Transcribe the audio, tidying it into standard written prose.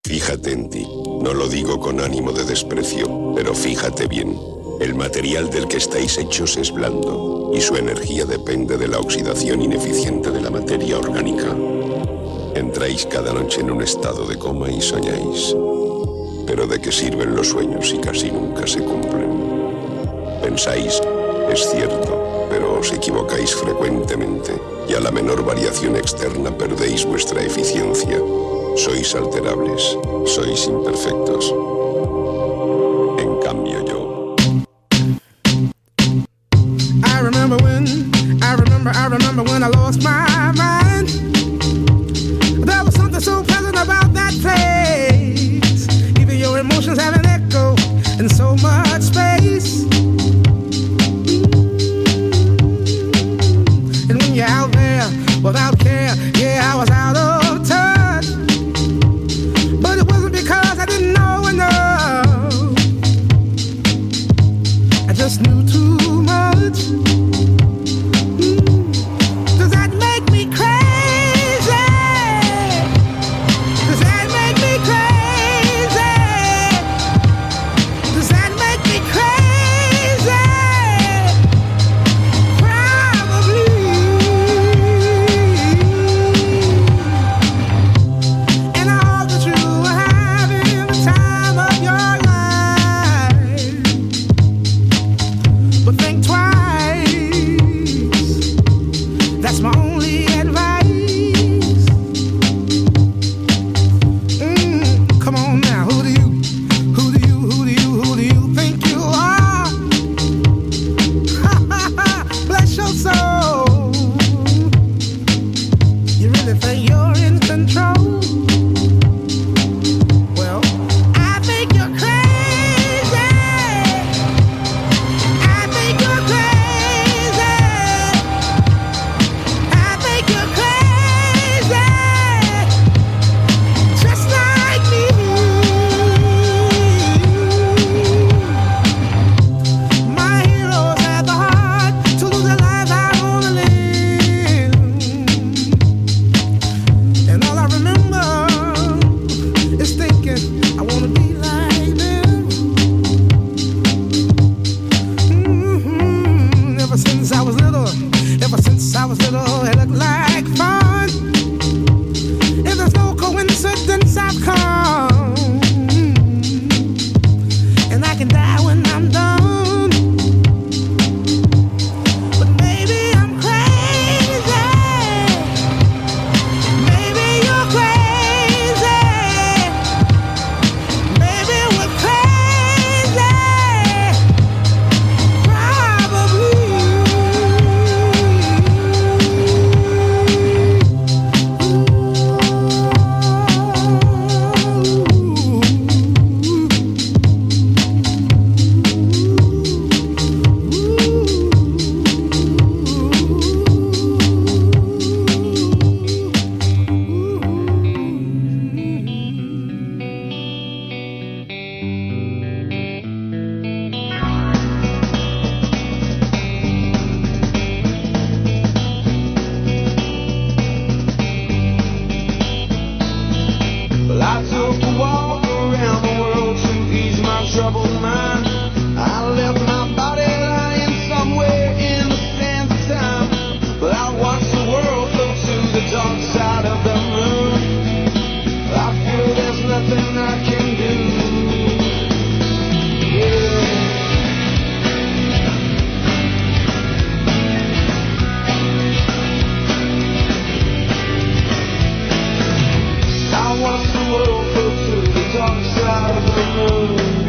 Fíjate en ti. No lo digo con ánimo de desprecio, pero fíjate bien. El material del que estáis hechos es blando, y su energía depende de la oxidación ineficiente de la materia orgánica. Entráis cada noche en un estado de coma y soñáis. Pero ¿de qué sirven los sueños si casi nunca se cumplen? Pensáis, es cierto, pero os equivocáis frecuentemente, y a la menor variación externa perdéis vuestra eficiencia. Sois alterables, sois imperfectos. En cambio yo... I remember when I lost my mind. There was something so pleasant about that place. Even your emotions have an echo in so much space. And when you're out there without care, yeah, I was out of touch. But it wasn't because I didn't know enough. I just knew too much. Does that make me crazy? Does that make me crazy? Does that make me crazy? Probably. And I hope that you are having the time of your life. But think twice. That's my only advice. Come on now, who do you think you are? Bless your soul. You really think you're in control? Well, I think you're crazy. I think you're crazy. I think you're crazy, just like me. My heroes had the heart to lose their lives out on the limb. And all I remember is thinking, I want to be like them. Ever since I was little, it looked like fun. If there's no coincidence, I've come. And I can die when I'm done. But maybe I'm crazy. Maybe you're crazy. Maybe we're crazy. Probably. Well, I took a walk around the world to ease my troubled mind. I left my body lying somewhere in the sands of time. But I watched the world go to the dark side of the moon. I feel there's nothing I can do. Yeah. I watched the world go to the dark side of the moon.